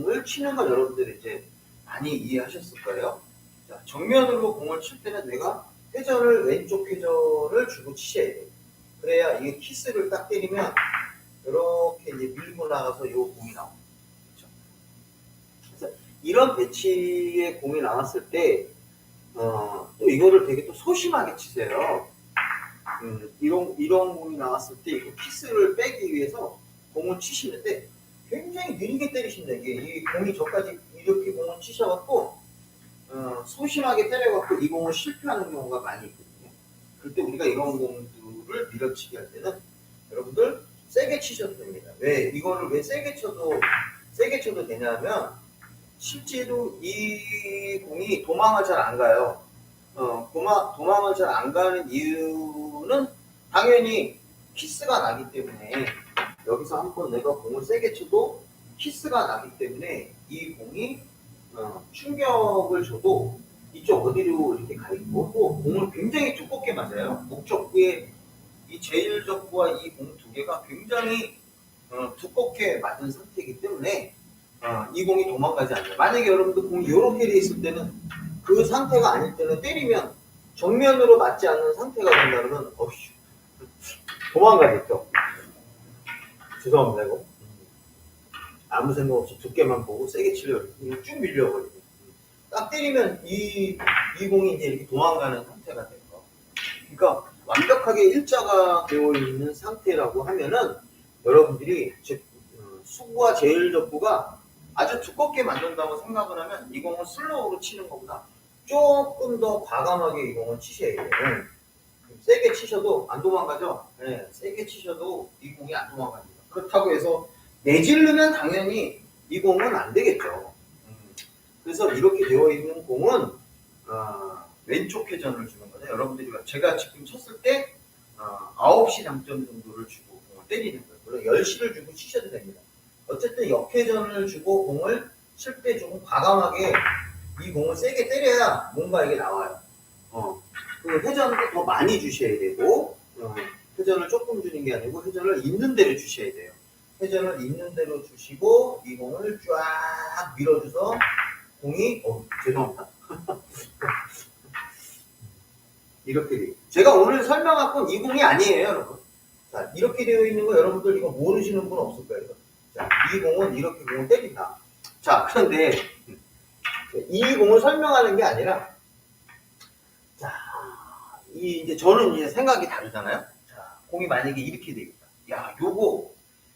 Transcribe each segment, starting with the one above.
공을 치는 걸 여러분들이 이제 많이 이해하셨을 거예요. 자, 정면으로 공을 칠 때는 내가 회전을 왼쪽 회전을 주고 치셔야 돼요. 그래야 이게 키스를 딱 때리면 이렇게 이제 밀고 나가서 요 공이 나옵니다. 그렇죠? 그래서 이런 배치의 공이 나왔을 때 또 이거를 되게 또 소심하게 치세요. 이런 공이 나왔을 때 이거 키스를 빼기 위해서 공을 치시는데 굉장히 느리게 때리신다. 이 공이 저까지 이렇게 공을 치셔갖고 소심하게 때려갖고 이 공을 실패하는 경우가 많이 있거든요. 그럴 때 우리가 이런 공들을 밀어치기 할 때는 여러분들 세게 치셔도 됩니다. 왜 이거를 왜 세게 쳐도 되냐면 실제로 이 공이 도망을 잘 안 가요. 도망을 잘 안 가는 이유는 당연히 키스가 나기 때문에 여기서 한번 내가 공을 세게 쳐도 키스가 나기 때문에 이 공이 충격을 줘도 이쪽 어디로 이렇게 가 있고 또 공을 굉장히 두껍게 맞아요. 목적구에 이 제일적구와 이 공 두 개가 굉장히 두껍게 맞은 상태이기 때문에 이 공이 도망가지 않아요. 만약에 여러분들 공이 이렇게 돼 있을 때는 그 상태가 아닐 때는 때리면 정면으로 맞지 않는 상태가 된다면 도망가겠죠. 죄송합니다. 이거 아무 생각 없이 두께만 보고 세게 치려고 쭉 밀려버리고 딱 때리면 이 공이 이제 이렇게 도망가는 상태가 돼요. 그러니까 완벽하게 일자가 되어 있는 상태라고 하면은 여러분들이 수구와 제일적구가 아주 두껍게 만든다고 생각을 하면 이 공을 슬로우로 치는 것보다 조금 더 과감하게 이 공을 치셔야 돼요. 세게 치셔도 안 도망가죠? 네, 세게 치셔도 이 공이 안 도망갑니다. 그렇다고 해서 내질르면 당연히 이 공은 안 되겠죠. 그래서 이렇게 되어 있는 공은 왼쪽 회전을 주는 거죠. 여러분들이 제가 지금 쳤을 때 9시 장점 정도를 주고 공을 때리는 거예요. 물론 10시를 주고 치셔도 됩니다. 어쨌든 역회전을 주고 공을 칠 때 조금 과감하게 이 공을 세게 때려야 뭔가 이게 나와요. 그 회전도 더 많이 주셔야 되고 회전을 조금 주는 게 아니고 회전을 있는 대로 주셔야 돼요. 회전을 있는 대로 주시고 이 공을 쫙 밀어줘서 공이 죄송합니다. 이렇게 돼요. 제가 오늘 설명할 건 이 공이 아니에요, 여러분. 자, 이렇게 되어 있는 거 여러분들 이거 모르시는 분 없을 거예요. 자, 이 공은 이렇게 공을 때린다. 자, 그런데 이 공을 설명하는 게 아니라 자, 이제 저는 이제 생각이 다르잖아요. 자, 공이 만약에 이렇게 되겠다. 야, 요거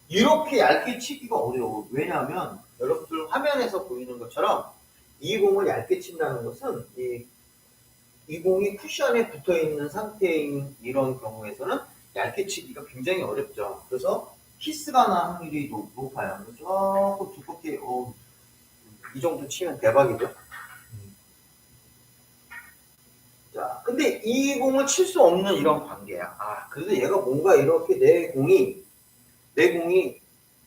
이렇게 얇게 치기가 어려워. 왜냐하면 여러분들 화면에서 보이는 것처럼 이 공을 얇게 친다는 것은 이 공이 쿠션에 붙어 있는 상태인 이런 경우에서는 얇게 치기가 굉장히 어렵죠. 그래서 키스가 날 확률이 높아요. 조금 두껍게 이 정도 치면 대박이죠. 자, 근데 이 공을 칠 수 없는 이런 관계야. 그래도 얘가 뭔가 이렇게 내 공이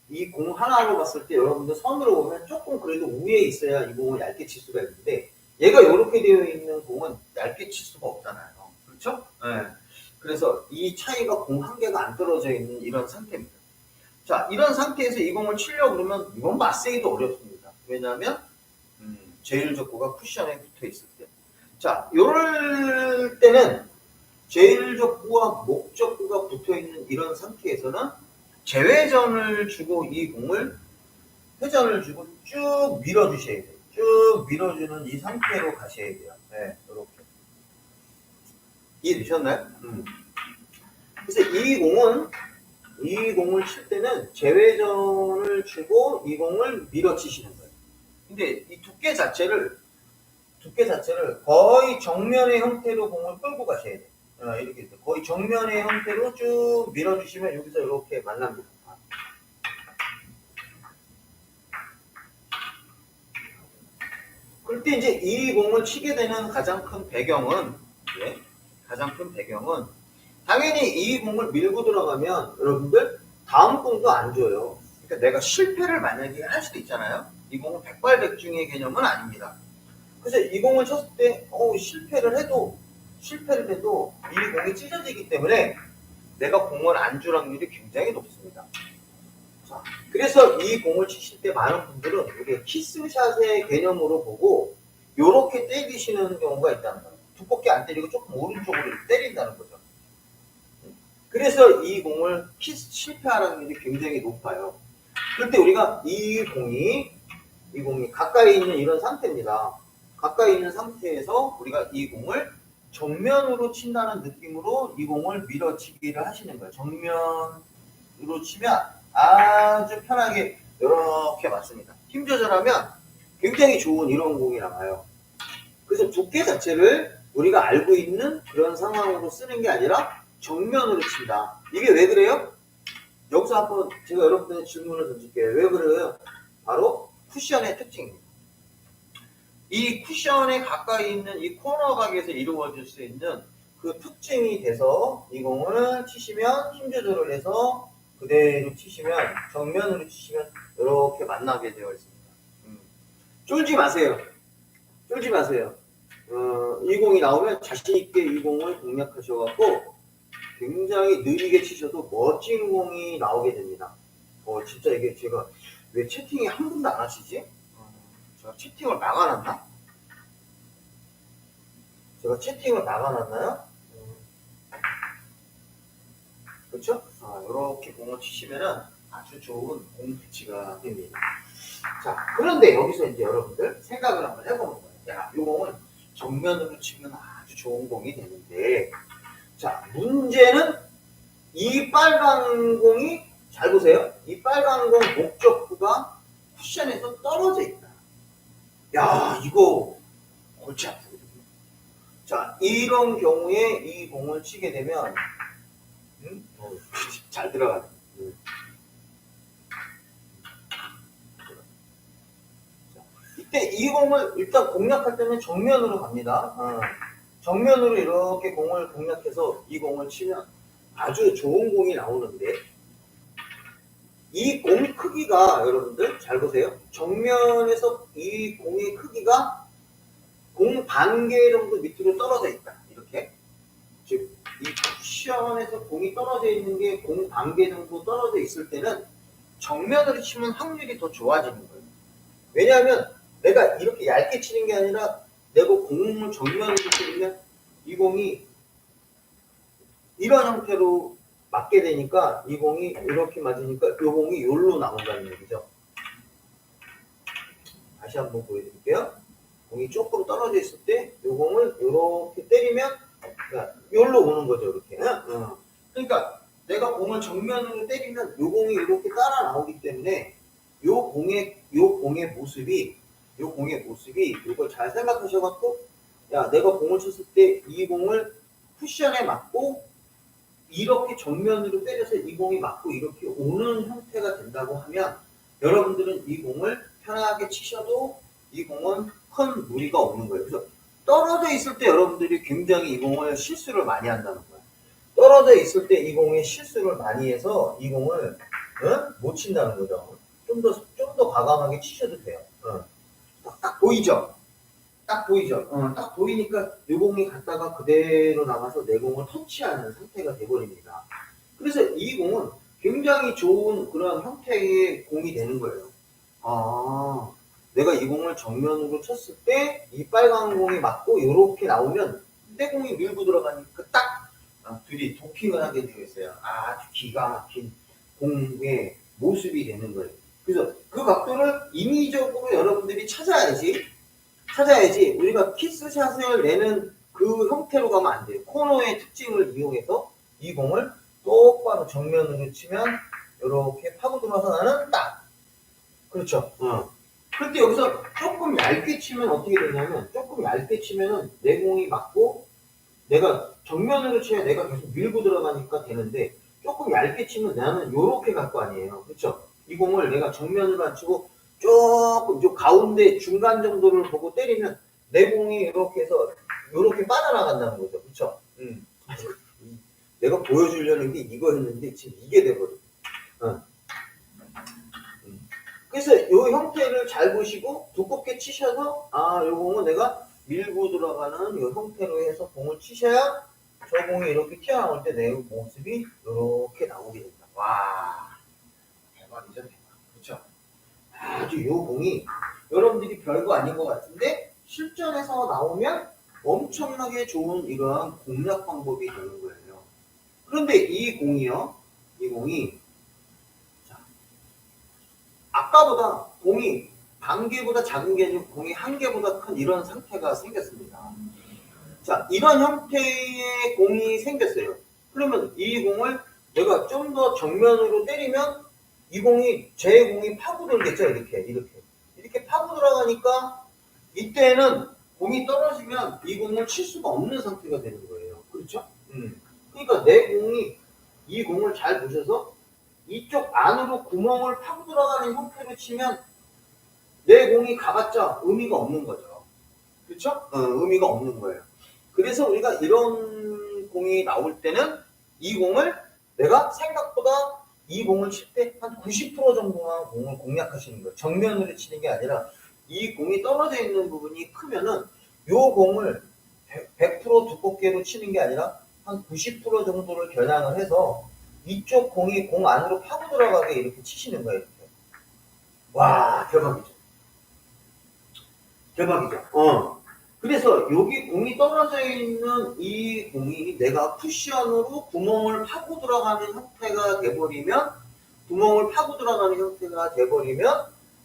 이 공 하나로 봤을 때 여러분들 선으로 보면 조금 그래도 위에 있어야 이 공을 얇게 칠 수가 있는데 얘가 이렇게 되어 있는 공은 얇게 칠 수가 없잖아요. 그렇죠? 네. 그래서 이 차이가 공 한 개가 안 떨어져 있는 이런 상태입니다. 자, 이런 상태에서 이 공을 치려고 그러면 이건 맞세기도 어렵습니다. 왜냐하면 제일적구가 쿠션에 붙어 있을 때. 자, 이럴 때는 제일적구와 목적구가 붙어 있는 이런 상태에서는 재회전을 주고 이 공을 회전을 주고 쭉 밀어주셔야 돼요. 쭉 밀어주는 이 상태로 가셔야 돼요. 네, 이렇게. 이해되셨나요? 그래서 이 공을 칠 때는 재회전을 주고 이 공을 밀어치시는 거예요. 근데 이 두께 자체를 거의 정면의 형태로 공을 끌고 가셔야 돼요. 이렇게 거의 정면의 형태로 쭉 밀어주시면 여기서 이렇게 만납니다. 그럴 때 이제 이 공을 치게 되는 가장 큰 배경은 당연히 이 공을 밀고 들어가면 여러분들 다음 공도 안 줘요. 그러니까 내가 실패를 만약에 할 수도 있잖아요. 이 공은 백발백중의 개념은 아닙니다. 그래서 이 공을 쳤을 때 실패를 해도 이 공이 찢어지기 때문에 내가 공을 안 줄 확률이 굉장히 높습니다. 자, 그래서 이 공을 치실 때 많은 분들은 이게 키스샷의 개념으로 보고 요렇게 때리시는 경우가 있다는 거예요. 두껍게 안 때리고 조금 오른쪽으로 때린다는 거죠. 그래서 이 공을 실패하는 일이 굉장히 높아요. 그때 우리가 이 공이 가까이 있는 이런 상태입니다. 가까이 있는 상태에서 우리가 이 공을 정면으로 친다는 느낌으로 이 공을 밀어치기를 하시는 거예요. 정면으로 치면 아주 편하게 이렇게 맞습니다. 힘 조절하면 굉장히 좋은 이런 공이 나와요. 그래서 두께 자체를 우리가 알고 있는 그런 상황으로 쓰는 게 아니라 정면으로 친다. 이게 왜 그래요? 여기서 한번 제가 여러분들의 질문을 던질게요. 왜 그래요? 바로 쿠션의 특징입니다. 이 쿠션에 가까이 있는 이 코너 각에서 이루어질 수 있는 그 특징이 돼서 이 공을 치시면 힘 조절을 해서 그대로 치시면 정면으로 치시면 이렇게 만나게 되어 있습니다. 쫄지 마세요. 쫄지 마세요. 이 공이 나오면 자신있게 이 공을 공략하셔갖고 굉장히 느리게 치셔도 멋진 공이 나오게 됩니다. 진짜 이게 제가 왜 채팅이 한 분도 안 하시지? 제가 채팅을 막아놨나? 제가 채팅을 막아놨나요? 그렇죠? 이렇게 공을 치시면은 아주 좋은 공 배치가 됩니다. 자, 그런데 여기서 이제 여러분들 생각을 한번 해보는 거예요. 야, 이 공은 정면으로 치면 아주 좋은 공이 되는데, 자, 문제는 이 빨간 공이, 잘 보세요. 이 빨간 공 목적구가 쿠션에서 떨어져 있다. 야, 이거 골치 아프거든요. 자, 이런 경우에 이 공을 치게 되면 잘 들어가네. 이때 이 공을 일단 공략할 때는 정면으로 갑니다. 정면으로 이렇게 공을 공략해서 이 공을 치면 아주 좋은 공이 나오는데, 이 공 크기가 여러분들 잘 보세요. 정면에서 이 공의 크기가 공 반 개 정도 밑으로 떨어져 있다. 이렇게. 즉, 이 쿠션에서 공이 떨어져 있는 게 공 반 개 정도 떨어져 있을 때는 정면으로 치면 확률이 더 좋아지는 거예요. 왜냐하면 내가 이렇게 얇게 치는 게 아니라 내가 공을 정면으로 치면 이 공이 이런 형태로 맞게 되니까 이 공이 이렇게 맞으니까 이 공이 요로 나온다는 얘기죠. 다시 한번 보여드릴게요. 공이 조금 떨어져 있을 때 이 공을 이렇게 때리면 요로 오는 거죠. 이렇게. 그러니까 내가 공을 정면으로 때리면 이 공이 이렇게 따라 나오기 때문에 요 공의 모습이 이걸 잘 생각하셔갖고, 야, 내가 공을 쳤을 때 이 공을 쿠션에 맞고 이렇게 정면으로 때려서 이 공이 맞고 이렇게 오는 형태가 된다고 하면 여러분들은 이 공을 편하게 치셔도 이 공은 큰 무리가 없는 거예요. 그래서 떨어져 있을 때 여러분들이 굉장히 이 공을 실수를 많이 한다는 거예요. 떨어져 있을 때 이 공에 실수를 많이 해서 이 공을 못 친다는 거죠. 좀 더 과감하게 치셔도 돼요. 딱 보이죠? 딱 보이니까 이 공이 갔다가 그대로 나가서 내 공을 터치하는 상태가 돼버립니다. 그래서 이 공은 굉장히 좋은 그런 형태의 공이 되는 거예요. 내가 이 공을 정면으로 쳤을 때 이 빨간 공이 맞고 이렇게 나오면 내 공이 밀고 들어가니까 딱 둘이 도핑을 하게 되어 있어요. 아주 기가 막힌 공의 모습이 되는 거예요. 그래서 그 각도를 임의적으로 여러분들이 찾아야지 우리가 키스샷을 내는 그 형태로 가면 안 돼요. 코너의 특징을 이용해서 이 공을 똑바로 정면으로 치면 이렇게 파고 들어와서 나는 딱. 그렇죠. 그런데 여기서 조금 얇게 치면 어떻게 되냐면, 조금 얇게 치면은 내 공이 맞고 내가 정면으로 쳐야 내가 계속 밀고 들어가니까 되는데, 조금 얇게 치면 나는 요렇게 갈 거 아니에요. 그렇죠? 이 공을 내가 정면으로 안 치고 조금 요 가운데 중간 정도를 보고 때리면 내 공이 이렇게 해서 이렇게 빠져나간다는 거죠. 그렇죠? 내가 보여주려는 게 이거였는데 지금 이게 돼버려. 그래서 이 형태를 잘 보시고 두껍게 치셔서 이 공은 내가 밀고 들어가는 이 형태로 해서 공을 치셔야 저 공이 이렇게 튀어나올 때 내 모습이 이렇게 나오게 됩니다. 와, 대박이죠? 아주 요 공이 여러분들이 별거 아닌 것 같은데 실전에서 나오면 엄청나게 좋은 이러한 공략 방법이 되는 거예요. 그런데 이 공이요, 이 공이 자, 아까보다 공이 반 개보다 작은 게 아니고 공이 한 개보다 큰 이런 상태가 생겼습니다. 자, 이런 형태의 공이 생겼어요. 그러면 이 공을 내가 좀 더 정면으로 때리면 이 공이 제 공이 파고들겠죠. 이렇게 파고 들어가니까 이때는 공이 떨어지면 이 공을 칠 수가 없는 상태가 되는 거예요. 그렇죠? 그러니까 내 공이 이 공을 잘 보셔서 이쪽 안으로 구멍을 파고 들어가는 형태로 치면 내 공이 가봤자 의미가 없는 거죠. 그렇죠? 의미가 없는 거예요. 그래서 우리가 이런 공이 나올 때는 이 공을 내가 생각보다 이 공을 칠 때 한 90% 정도만 공을 공략하시는 거예요. 정면으로 치는 게 아니라 이 공이 떨어져 있는 부분이 크면은 요 공을 100% 두껍게로 치는 게 아니라 한 90% 정도를 겨냥을 해서 이쪽 공이 공 안으로 파고 들어가게 이렇게 치시는 거예요. 이렇게. 와, 대박이죠. 대박이죠. 그래서 여기 공이 떨어져 있는 이 공이 내가 쿠션으로 구멍을 파고 들어가는 형태가 돼버리면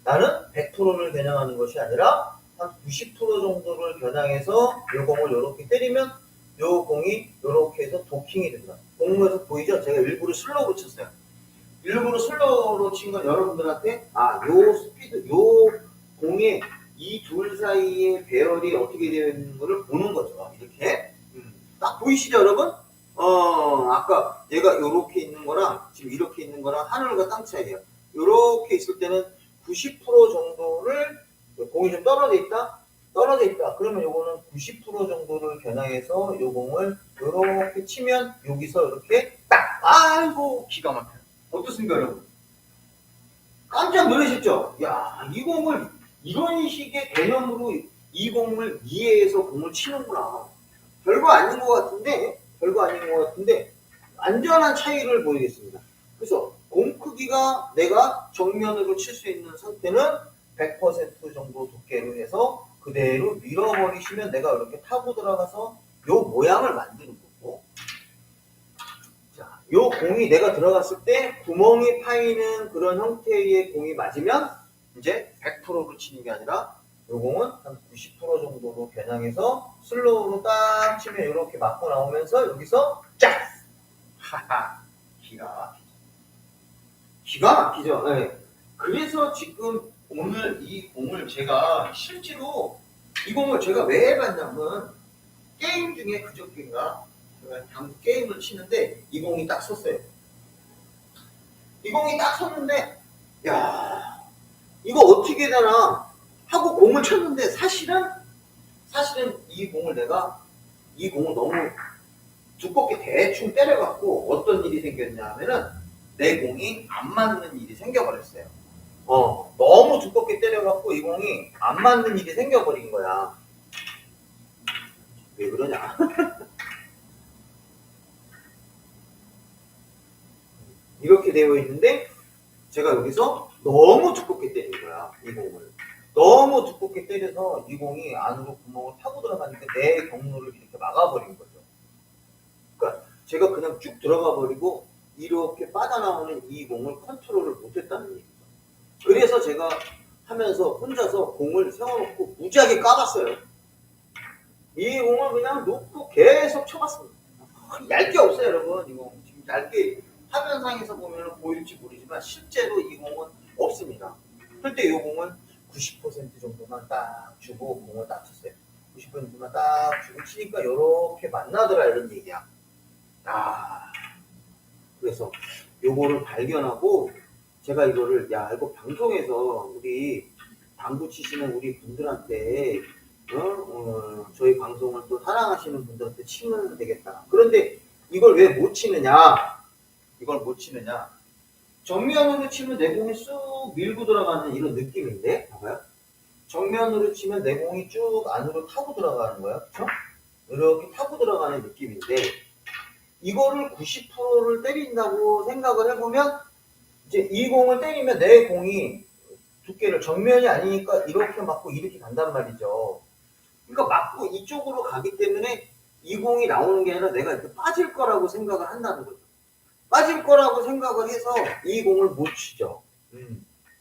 나는 100%를 겨냥하는 것이 아니라 한 90% 정도를 겨냥해서 이 공을 이렇게 때리면 이 공이 이렇게 해서 도킹이 된다. 공에서 보이죠? 제가 일부러 슬로우로 쳤어요. 일부러 슬로우로 친 건 여러분들한테 요 스피드, 요 공의 이 둘 사이의 배열이 어떻게 되어 있는 거를 보는 거죠. 이렇게. 딱 보이시죠, 여러분? 아까 얘가 이렇게 있는 거랑 지금 이렇게 있는 거랑 하늘과 땅 차이예요. 이렇게 있을 때는 90% 정도를 공이 좀 떨어져 있다. 그러면 요거는 90% 정도를 겨냥해서 요 공을 이렇게 치면 여기서 이렇게 딱! 아이고, 기가 막혀요. 어떻습니까, 여러분? 깜짝 놀라셨죠? 야, 이 공을 이런 식의 개념으로 이 공을 이해해서 공을 치는구나. 별거 아닌 것 같은데 완전한 차이를 보이겠습니다. 그래서 공 크기가 내가 정면으로 칠 수 있는 상태는 100% 정도 두께로 해서 그대로 밀어버리시면 내가 이렇게 타고 들어가서 요 모양을 만드는 거고, 자, 요 공이 내가 들어갔을 때 구멍이 파이는 그런 형태의 공이 맞으면 이제 100%로 치는 게 아니라 요 공은 한 90% 정도로 겨냥해서 슬로우로 딱 치면 이렇게 맞고 나오면서 여기서 짝! 하하! 기가 막히죠? 네. 그래서 지금 오늘 이 공을 제가 실제로 이 공을 제가 왜 해봤냐면 게임 중에 그저께인가 제가 당구 게임을 치는데 이 공이 딱 섰어요. 이 공이 딱 섰는데 야, 이거 어떻게 되나 하고 공을 쳤는데 사실은 이 공을 너무 두껍게 대충 때려갖고 어떤 일이 생겼냐 하면은 내 공이 안 맞는 일이 생겨버렸어요. 너무 두껍게 때려갖고 이 공이 안 맞는 일이 생겨버린 거야. 왜 그러냐? 이렇게 되어 있는데 제가 여기서 너무 두껍게 때린 거야, 이 공을. 너무 두껍게 때려서 이 공이 안으로 구멍을 타고 들어가니까 내 경로를 이렇게 막아버린 거죠. 그러니까 제가 그냥 쭉 들어가 버리고 이렇게 빠져나오는 이 공을 컨트롤을 못했다는 얘기죠. 그래서 제가 하면서 혼자서 공을 세워놓고 무지하게 까봤어요. 이 공을 그냥 놓고 계속 쳐봤습니다. 얇게 없어요, 여러분. 이 공 지금 얇게 화면상에서 보면 보일지 모르지만 실제로 이 공은 없습니다. 그때 이 공은 90% 정도만 딱 주고 공을 딱 쳤어요. 90%만 딱 주고 치니까 이렇게 만나더라 이런 얘기야. 그래서 요거를 발견하고 제가 이거를 이거 방송에서 우리 당구 치시는 우리 분들한테 저희 방송을 또 사랑하시는 분들한테 치면 되겠다. 그런데 이걸 왜 못 치느냐? 정면으로 치면 내 공이 쑥 밀고 들어가는 이런 느낌인데, 봐봐요. 정면으로 치면 내 공이 쭉 안으로 타고 들어가는 거야, 그쵸? 이렇게 타고 들어가는 느낌인데, 이거를 90%를 때린다고 생각을 해보면, 이제 이 공을 때리면 내 공이 두께를 정면이 아니니까 이렇게 맞고 이렇게 간단 말이죠. 그러니까 맞고 이쪽으로 가기 때문에 이 공이 나오는 게 아니라 내가 이렇게 빠질 거라고 생각을 한다는 거죠. 빠질 거라고 생각을 해서 이 공을 못 치죠.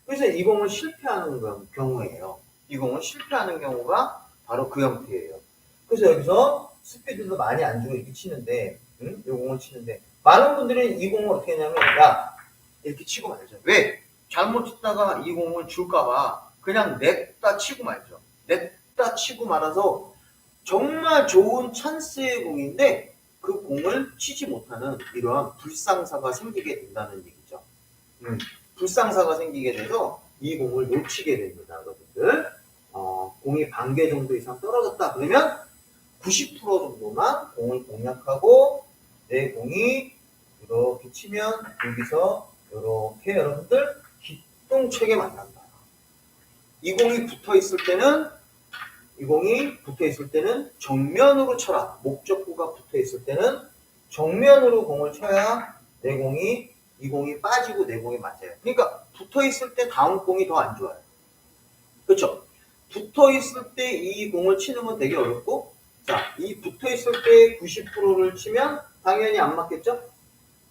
그래서 이 공을 실패하는 경우예요. 이 공을 실패하는 경우가 바로 그 형태예요. 그래서 여기서 스피드도 많이 안 주고 이렇게 치는데, 이 공을 치는데, 많은 분들은 이 공을 어떻게 하냐면, 야, 이렇게 치고 말죠. 왜? 잘못 치다가 이 공을 줄까봐 그냥 냅다 치고 말죠. 냅다 치고 말아서 정말 좋은 찬스의 공인데 그 공을 치지 못하는 이러한 불상사가 생기게 된다는 얘기죠. 불상사가 생기게 돼서 이 공을 놓치게 됩니다, 여러분들. 공이 반 개 정도 이상 떨어졌다 그러면 90% 정도만 공을 공략하고 내 공이 이렇게 치면 여기서 이렇게 여러분들 기똥차게 만난다. 이 공이 붙어 있을 때는 정면으로 쳐라. 목적구가 붙어 있을 때는 정면으로 공을 쳐야 이 공이 빠지고 내 공이 맞아요. 그러니까 붙어 있을 때 다음 공이 더 안 좋아요. 그렇죠? 붙어 있을 때 이 공을 치는 건 되게 어렵고, 자, 이 붙어 있을 때 90%를 치면 당연히 안 맞겠죠?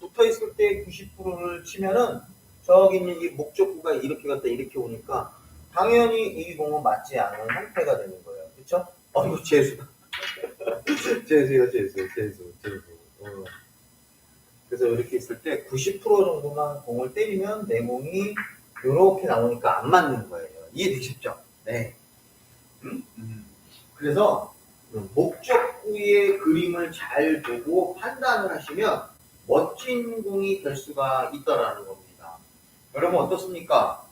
붙어 있을 때 90%를 치면은 저기 있는 이 목적구가 이렇게 갔다 이렇게 오니까 당연히 이 공은 맞지 않은 형태가 되는 거예요. 그렇죠? 이거 재수다. 재수. 그래서 이렇게 있을 때 90% 정도만 공을 때리면 내 공이 이렇게 나오니까 안 맞는 거예요. 이해되셨죠? 네. 그래서 목적구의 그림을 잘 보고 판단을 하시면 멋진 공이 될 수가 있다라는 겁니다. 여러분 어떻습니까?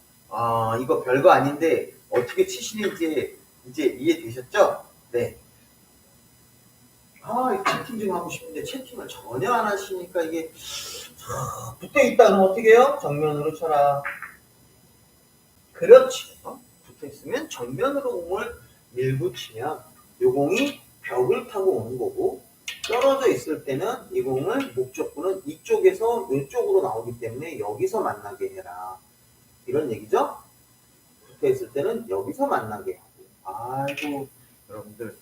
이거 별거 아닌데 어떻게 치시는지 이제 이해되셨죠? 네. 채팅 좀 하고 싶은데 채팅을 전혀 안 하시니까 이게 붙어 있다 그러면 어떻게 해요? 정면으로 쳐라. 그렇지. 붙어 있으면 정면으로 공을 밀고 치면 이 공이 벽을 타고 오는 거고, 떨어져 있을 때는 이 공을 목적구는 이쪽에서 이쪽으로 나오기 때문에 여기서 만나게 해라. 이런 얘기죠? 붙어 있을 때는 여기서 만나게 하고. 아이고, 여러분들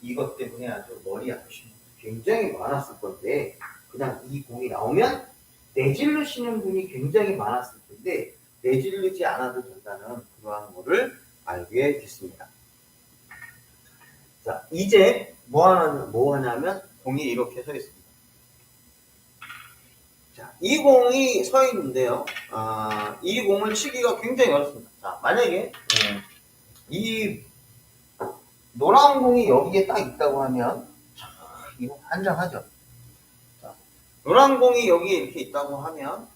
이것 때문에 아주 머리 아프신 분들 굉장히 많았을 건데, 그냥 이 공이 나오면 내질르시는 분이 굉장히 많았을 텐데 내질르지 않아도 된다는 그러한 거를 알게 됐습니다. 자, 이제 뭐 하냐면 공이 이렇게 서 있습니다. 자, 이 공이 서 있는데요. 이 공을 치기가 굉장히 어렵습니다. 자, 만약에 이 노란 공이 여기에 딱 있다고 하면, 이거 한장하죠. 자, 노란 공이 여기에 이렇게 있다고 하면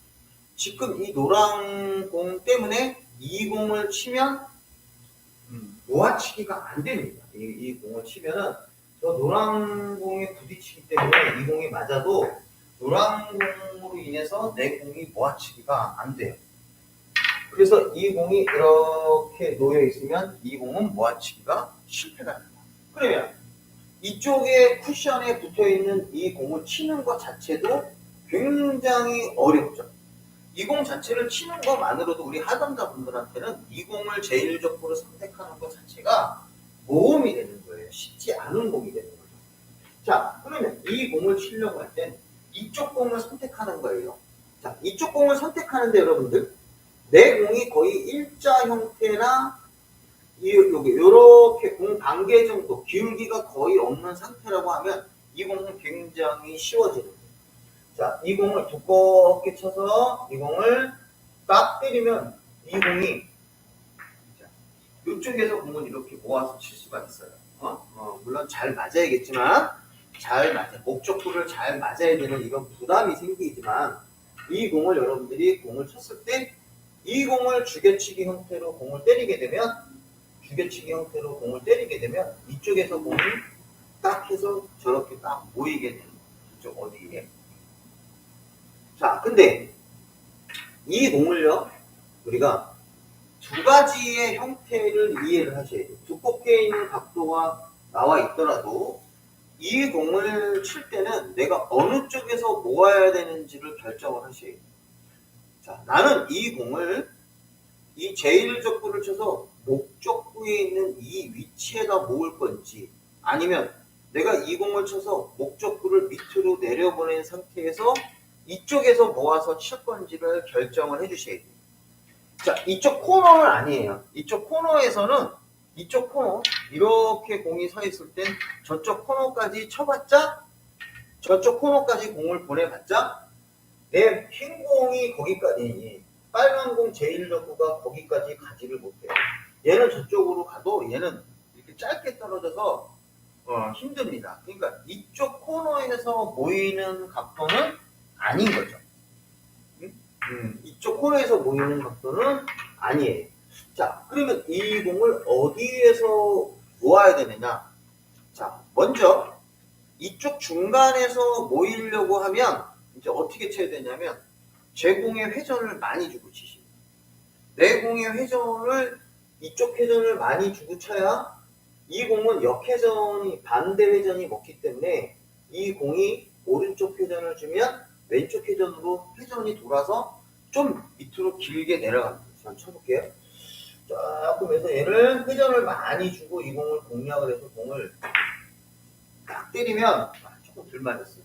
지금 이 노란 공 때문에 이 공을 치면 놓아치기가 안 됩니다. 이 공을 치면은 저 노란 공에 부딪히기 때문에 이 공이 맞아도 노란 공으로 인해서 내 공이 놓아치기가 안 돼요. 그래서 이 공이 이렇게 놓여 있으면 이 공은 놓아치기가 실패가 됩니다. 그러면 이쪽에 쿠션에 붙어 있는 이 공을 치는 것 자체도 굉장히 어렵죠. 이 공 자체를 치는 것만으로도 우리 하단자분들한테는 이 공을 제일적으로 선택하는 것 자체가 모험이 되는 거예요. 쉽지 않은 공이 되는 거죠. 자, 그러면 이 공을 치려고 할 땐 이쪽 공을 선택하는 거예요. 자, 이쪽 공을 선택하는데 여러분들, 내 공이 거의 일자 형태나 여기 이렇게 공 반개 정도 기울기가 거의 없는 상태라고 하면 이 공은 굉장히 쉬워지는 거예요. 자, 이 공을 두껍게 쳐서 이 공을 딱 때리면 이 공이 이쪽에서 공을 이렇게 모아서 칠 수가 있어요. 물론 잘 맞아야겠지만, 목적구를 잘 맞아야 되는 이런 부담이 생기지만, 이 공을 여러분들이 공을 쳤을 때 이 공을 주개치기 형태로 공을 때리게 되면 이쪽에서 공이 딱 해서 저렇게 딱 모이게 되는 거예요. 이쪽 어디에. 자, 근데 이 공을요, 우리가 두 가지의 형태를 이해를 하셔야 돼요. 두껍게 있는 각도가 나와 있더라도 이 공을 칠 때는 내가 어느 쪽에서 모아야 되는지를 결정을 하셔야 돼요. 자, 나는 이 공을 이 제1족구를 쳐서 목적구에 있는 이 위치에다 모을 건지, 아니면 내가 이 공을 쳐서 목적구를 밑으로 내려보낸 상태에서 이쪽에서 모아서 칠 건지를 결정을 해주셔야 돼요. 자, 이쪽 코너는 아니에요. 이쪽 코너에서는, 이쪽 코너, 이렇게 공이 서 있을 땐 저쪽 코너까지 쳐봤자, 저쪽 코너까지 공을 보내봤자, 내 흰 공이 거기까지, 빨간 공 제1족구가 거기까지 가지를 못해요. 얘는 저쪽으로 가도 얘는 이렇게 짧게 떨어져서 힘듭니다. 그러니까 이쪽 코너에서 모이는 각도는 아닌 거죠. 이쪽 코너에서 모이는 각도는 아니에요. 자, 그러면 이 공을 어디에서 모아야 되느냐? 자, 먼저 이쪽 중간에서 모이려고 하면 이제 어떻게 쳐야 되냐면, 제 공의 회전을 많이 주고 치십니다. 내 공의 회전을, 이쪽 회전을 많이 주고 쳐야 이 공은 역회전이, 반대 회전이 먹기 때문에 이 공이 오른쪽 회전을 주면 왼쪽 회전으로 회전이 돌아서 좀 밑으로 길게 내려갑니다. 자, 쳐볼게요. 조금 해서 얘를 회전을 많이 주고 이 공을 공략을 해서 공을 딱 때리면 조금 덜 맞았어요.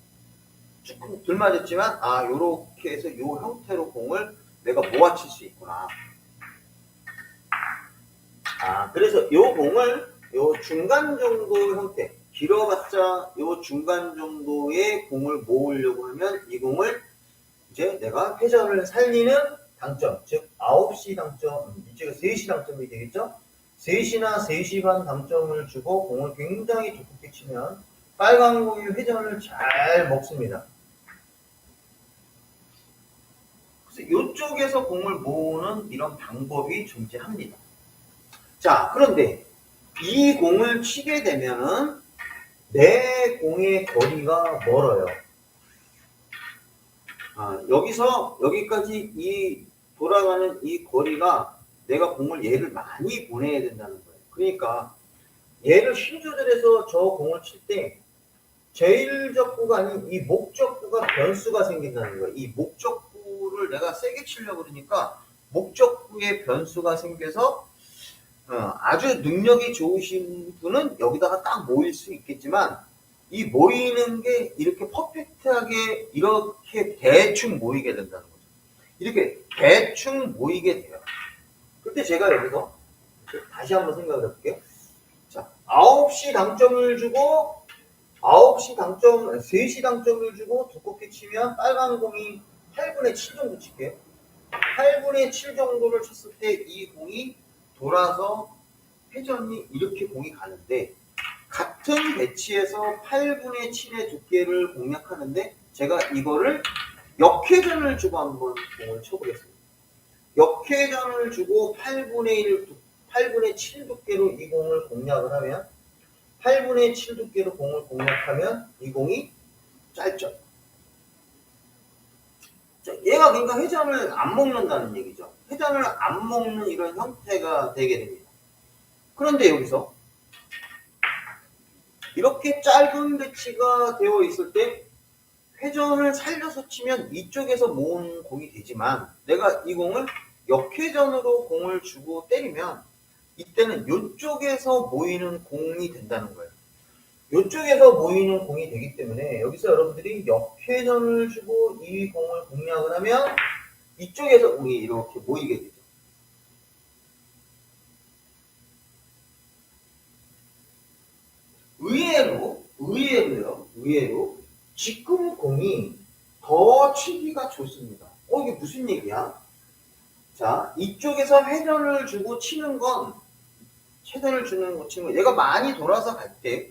조금 덜 맞았지만 요렇게 해서 요 형태로 공을 내가 모아칠 수 있구나. 그래서 요 공을 요 중간 정도 형태, 길어봤자 요 중간 정도의 공을 모으려고 하면 이 공을 이제 내가 회전을 살리는 당점, 즉 9시 당점, 이쪽에 3시 당점이 되겠죠? 3시나 3시 반 당점을 주고 공을 굉장히 두껍게 치면 빨간 공이 회전을 잘 먹습니다. 그래서 이쪽에서 공을 모으는 이런 방법이 존재합니다. 자, 그런데 이 공을 치게 되면은 내 공의 거리가 멀어요. 여기서 여기까지 이 돌아가는 이 거리가 내가 공을 얘를 많이 보내야 된다는 거예요. 그러니까 얘를 힘 조절해서 저 공을 칠 때 제1족구가 아닌 이 목적구가 변수가 생긴다는 거예요. 이 목적구를 내가 세게 치려고 그러니까 목적구에 변수가 생겨서 아주 능력이 좋으신 분은 여기다가 딱 모일 수 있겠지만, 이 모이는 게 이렇게 퍼펙트하게 이렇게 대충 모이게 된다는 거죠. 이렇게 대충 모이게 돼요. 그때 제가 여기서 다시 한번 생각을 해볼게요. 자, 9시 당점을 주고 3시 당점을 주고 두껍게 치면 빨간 공이 8분의 7 정도 칠게요. 8분의 7 정도를 쳤을 때 이 공이 돌아서 회전이 이렇게 공이 가는데, 같은 배치에서 8분의 7의 두께를 공략하는데 제가 이거를 역회전을 주고 한번 공을 쳐보겠습니다. 역회전을 주고 8분의 7 두께로 이 공을 공략을 하면, 8분의 7 두께로 공을 공략하면 이 공이 짧죠. 자, 얘가 그러니까 회전을 안 먹는다는 얘기죠. 회전을 안 먹는 이런 형태가 되게 됩니다. 그런데 여기서 이렇게 짧은 배치가 되어 있을 때 회전을 살려서 치면 이쪽에서 모은 공이 되지만, 내가 이 공을 역회전으로 공을 주고 때리면 이때는 이쪽에서 모이는 공이 된다는 거예요. 이쪽에서 모이는 공이 되기 때문에 여기서 여러분들이 역회전을 주고 이 공을 공략을 하면 이쪽에서 공이 이렇게 모이게 되죠. 의외로 지금 공이 더 치기가 좋습니다. 이게 무슨 얘기야? 자, 이쪽에서 회전을 주고 치는 건, 얘가 많이 돌아서 갈 때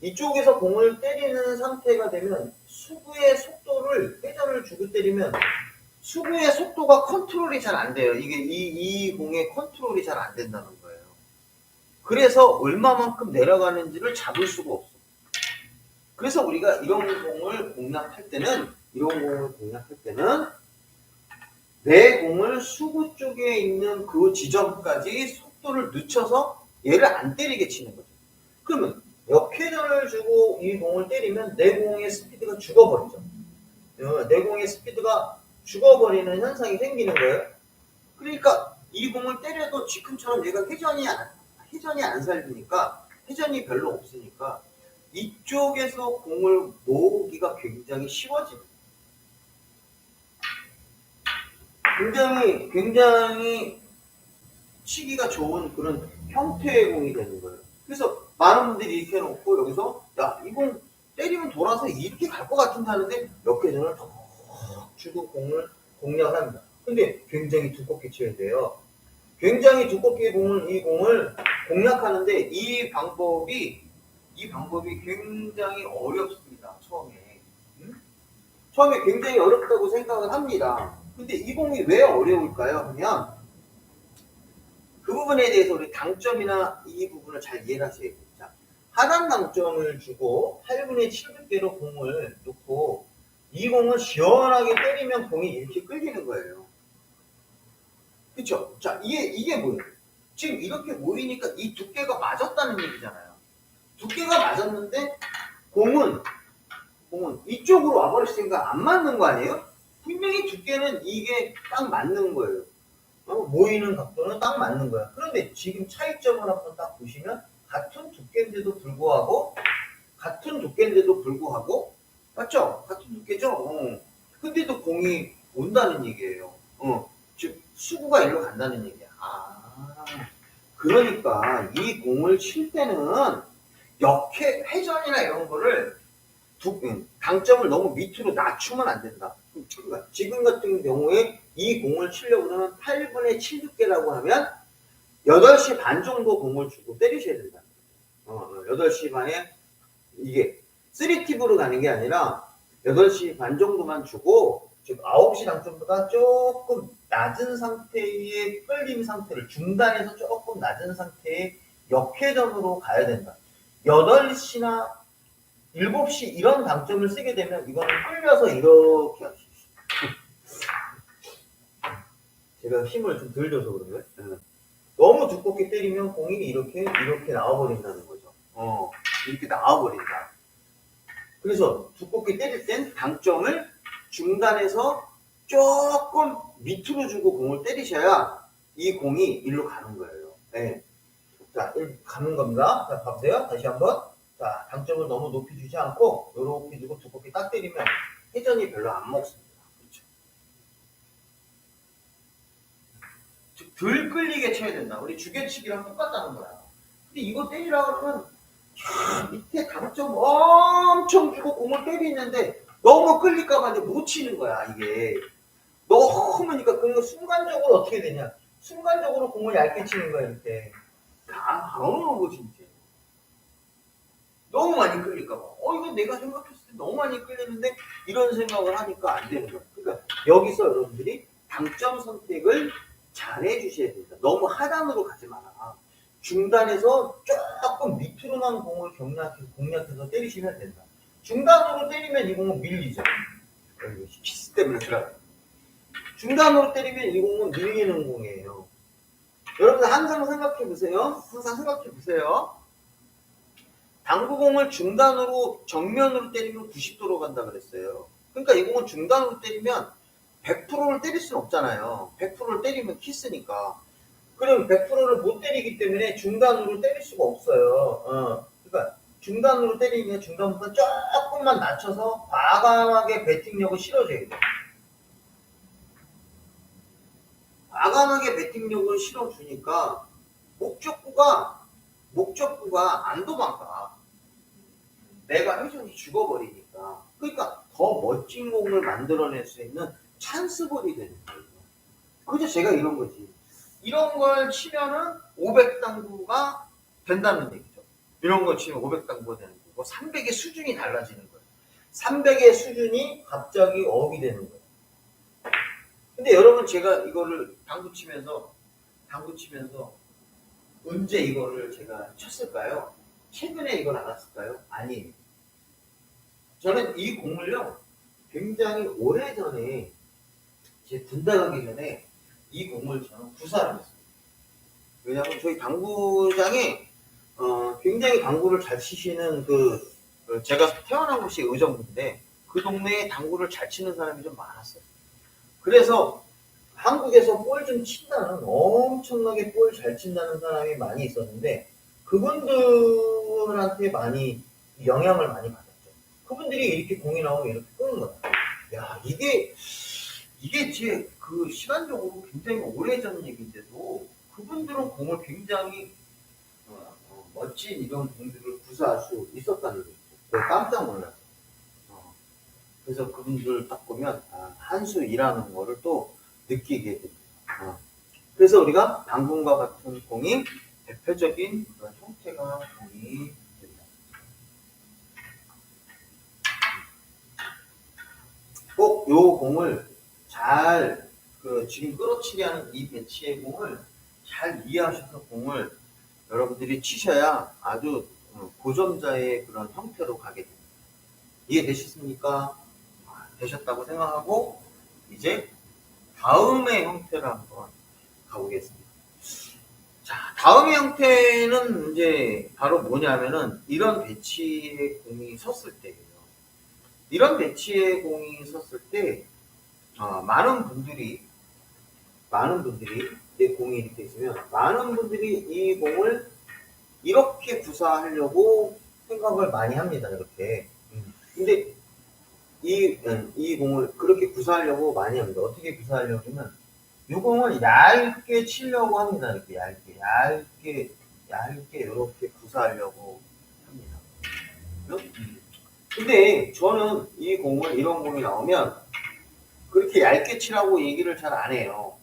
이쪽에서 공을 때리는 상태가 되면 수구의 속도를, 회전을 주고 때리면 수구의 속도가 컨트롤이 잘 안 돼요. 이게 이 공의 컨트롤이 잘 안 된다는 거예요. 그래서 얼마만큼 내려가는지를 잡을 수가 없어. 그래서 우리가 이런 공을 공략할 때는 내 공을 수구 쪽에 있는 그 지점까지 속도를 늦춰서 얘를 안 때리게 치는 거죠. 그러면 역회전을 주고 이 공을 때리면 내 공의 스피드가 죽어버리죠. 내 공의 스피드가 죽어버리는 현상이 생기는 거예요. 그러니까 이 공을 때려도 지금처럼 얘가 회전이 안 살리니까, 회전이 별로 없으니까 이쪽에서 공을 모으기가 굉장히 쉬워집니다. 굉장히 치기가 좋은 그런 형태의 공이 되는 거예요. 그래서 많은 분들이 이렇게 해놓고 여기서 야, 이 공 때리면 돌아서 이렇게 갈 것 같은데 하는데 몇 회전을 더 주고 공을 공략을 합니다. 근데 굉장히 두껍게 쳐야 돼요. 굉장히 두껍게 이 공을 공략하는데 이 방법이 굉장히 어렵습니다. 처음에 굉장히 어렵다고 생각을 합니다. 근데 이 공이 왜 어려울까요? 하면 그 부분에 대해서 우리 당점이나 이 부분을 잘 이해를 하셔야 됩니다. 하단 당점을 주고 8분의 7두께로 공을 놓고 이 공을 시원하게 때리면 공이 이렇게 끌리는 거예요. 그쵸? 자, 이게 뭐예요? 지금 이렇게 모이니까 이 두께가 맞았다는 얘기잖아요. 두께가 맞았는데 공은 이쪽으로 와버렸으니까 안 맞는 거 아니에요? 분명히 두께는 이게 딱 맞는 거예요. 모이는 각도는 딱 맞는 거야. 그런데 지금 차이점을 한번 딱 보시면 같은 두께인데도 불구하고 맞죠? 같은 두께죠? 근데도 공이 온다는 얘기예요. 즉 수구가 일로 간다는 얘기야. 그러니까 이 공을 칠 때는 회전이나 이런 거를 당점을 너무 밑으로 낮추면 안 된다. 지금 같은 경우에 이 공을 치려고 그러면 8분의 7 두께라고 하면 8시 반 정도 공을 주고 때리셔야 된다. 8시 반에 이게 3팁으로 가는 게 아니라 8시 반 정도만 주고 즉 9시 당점보다 조금 낮은 상태의 끌림 상태를 중단해서 조금 낮은 상태의 역회전으로 가야 된다. 8시나 7시 이런 당점을 쓰게 되면 이거는 끌려서 이렇게 할 수 있어요. 제가 힘을 좀 덜 줘서 그런가요? 너무 두껍게 때리면 공이 이렇게 나와버린다는 거죠. 이렇게 나와버린다. 그래서 두껍게 때릴 땐 당점을 중단해서 조금 밑으로 주고 공을 때리셔야 이 공이 일로 가는 거예요. 네. 자, 가는 겁니다. 자, 봐보세요. 다시 한번. 자, 당점을 너무 높이 주지 않고 이렇게 주고 두껍게 딱 때리면 회전이 별로 안 먹습니다. 그렇죠? 즉, 덜 끌리게 쳐야 된다. 우리 주개치기랑 똑같다는 거야. 근데 이거 때리라고 그러면 밑에 당점 엄청 주고 공을 때리는데 너무 끌릴까봐 이제 못 치는 거야. 이게 너무니까 그러니까 순간적으로 어떻게 되냐? 순간적으로 공을 얇게 치는 거야. 이때 안 오는 거지 이제. 너무 많이 끌릴까봐. 이거 내가 생각했을 때 너무 많이 끌리는데 이런 생각을 하니까 안 되는 거야. 그러니까 여기서 여러분들이 당점 선택을 잘 해주셔야 된다. 너무 하단으로 가지 마라. 중단해서 조금 밑으로만 공을 공략해서 때리시면 된다. 중단으로 때리면 이 공은 밀리죠. 키스 때문에 들어가요. 중단으로 때리면 이 공은 밀리는 공이에요. 여러분들 항상 생각해 보세요. 당구공을 중단으로 정면으로 때리면 90도로 간다 그랬어요. 그러니까 이 공은 중단으로 때리면 100%를 때릴 수는 없잖아요. 100%를 때리면 키스니까. 그럼 100%를 못 때리기 때문에 중단으로 때릴 수가 없어요. 그러니까 중단으로 때리면 중단보다 조금만 낮춰서 과감하게 배팅력을 실어줘야 돼요. 과감하게 배팅력을 실어주니까 목적구가 안 도망가. 내가 회전이 죽어버리니까. 그러니까 더 멋진 공을 만들어낼 수 있는 찬스볼이 되는 거예요. 그래서 제가 이런 거지. 이런 걸 치면은 500당구가 된다는 얘기죠. 이런 걸 치면 500당구가 되는 거고 300의 수준이 달라지는 거예요. 300의 수준이 갑자기 업이 되는 거예요. 근데 여러분 제가 이거를 당구 치면서 언제 이거를 제가 쳤을까요? 최근에 이걸 알았을까요? 아니에요. 저는 이 공을요 굉장히 오래전에 제 군대 가기 전에 이 공을 저는 구사를 했어요. 왜냐하면 저희 당구장에 굉장히 당구를 잘 치시는 제가 태어난 곳이 의정부인데 그 동네에 당구를 잘 치는 사람이 좀 많았어요. 그래서 한국에서 볼 좀 친다는, 엄청나게 볼 잘 친다는 사람이 많이 있었는데, 그분들한테 많이 영향을 많이 받았죠. 그분들이 이렇게 공이 나오면 이렇게 끄는 거다. 야, 이게 제 그 시간적으로 굉장히 오래전 얘기인데도 그분들은 공을 굉장히 멋진 이런 공들을 구사할 수 있었다는 거죠. 그래서 깜짝 놀랐어요. 그래서 그분들 딱 보면 한 수 일하는 거를 또 느끼게 됩니다. 그래서 우리가 방금과 같은 공이 대표적인 그런 형태가 공이 됩니다. 꼭 요 공을 잘 지금 끌어치기 하는 이 배치의 공을 잘 이해하셔서 공을 여러분들이 치셔야 아주 고점자의 그런 형태로 가게 됩니다. 이해되셨습니까? 되셨다고 생각하고 이제 다음의 형태를 한번 가보겠습니다. 자, 다음의 형태는 이제 바로 뭐냐면은 이런 배치의 공이 섰을 때예요. 이런 배치의 공이 섰을 때 많은 분들이 내 공이 이렇게 있으면 많은 분들이 이 공을 이렇게 구사하려고 생각을 많이 합니다. 이렇게. 근데 이 공을 그렇게 구사하려고 많이 합니다. 어떻게 구사하려고 하면 이 공을 얇게 치려고 합니다. 이렇게 얇게 이렇게 구사하려고 합니다. 근데 저는 이 공을 이런 공이 나오면 그렇게 얇게 치라고 얘기를 잘 안 해요.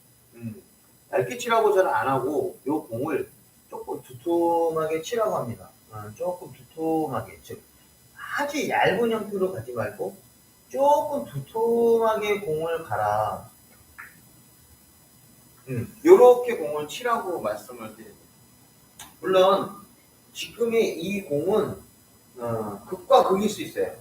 얇게 치라고 잘 안 하고 이 공을 조금 두툼하게 치라고 합니다. 조금 두툼하게, 즉 아주 얇은 형태로 가지 말고 조금 두툼하게 공을 가라. 요렇게 공을 치라고 말씀을 드립니다. 물론 지금의 이 공은 극과 극일 수 있어요.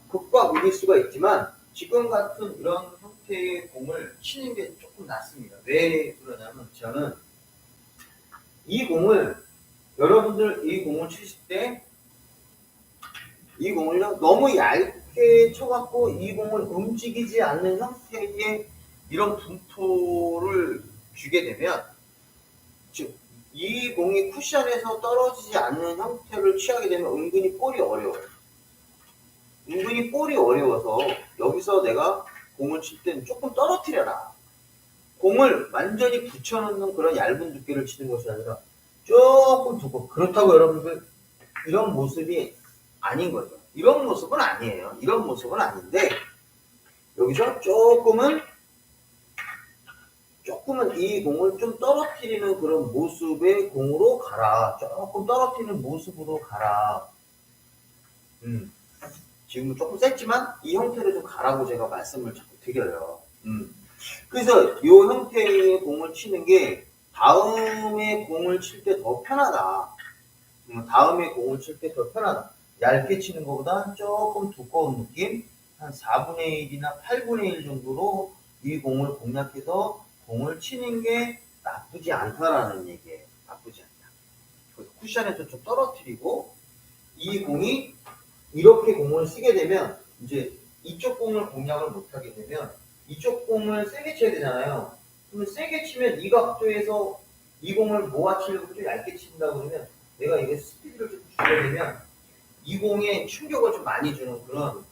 극과 극일 수가 있지만 지금 같은 이런 형태의 공을 치는 게 조금 낫습니다. 왜 그러냐면 저는 이 공을 여러분들 이 공을 치실 때 이 공을요 너무 얇게 쳐갖고 이 공을 움직이지 않는 형태의 이런 분토를 주게 되면 즉 이 공이 쿠션에서 떨어지지 않는 형태를 취하게 되면 은근히 볼이 어려워요. 은근히 볼이 어려워서 여기서 내가 공을 칠 때는 조금 떨어뜨려라. 공을 완전히 붙여놓는 그런 얇은 두께를 치는 것이 아니라 조금 두껍고, 그렇다고 여러분들 이런 모습이 아닌 거죠. 이런 모습은 아니에요. 이런 모습은 아닌데 여기서 조금은 이 공을 좀 떨어뜨리는 그런 모습의 공으로 가라. 조금 떨어뜨리는 모습으로 가라. 지금은 조금 셌지만 이 형태로 좀 가라고 제가 말씀을 자꾸 드려요. 그래서 이 형태의 공을 치는 게 다음에 공을 칠 때 더 편하다. 다음에 공을 칠 때 더 편하다. 얇게 치는 것보다 조금 두꺼운 느낌, 한 4분의 1이나 8분의 1 정도로 이 공을 공략해서 공을 치는 게 나쁘지 않다라는 얘기예요. 나쁘지 않다. 그래서 쿠션에서 좀 떨어뜨리고 이 공이 이렇게 공을 쓰게 되면 이제 이쪽 공을 공략을 못하게 되면 이쪽 공을 세게 쳐야 되잖아요. 그러면 세게 치면 이 각도에서 이 공을 모아치려고 좀 얇게 친다 그러면 내가 이게 스피드를 좀 주게 되면 이 공에 충격을 좀 많이 주는 그런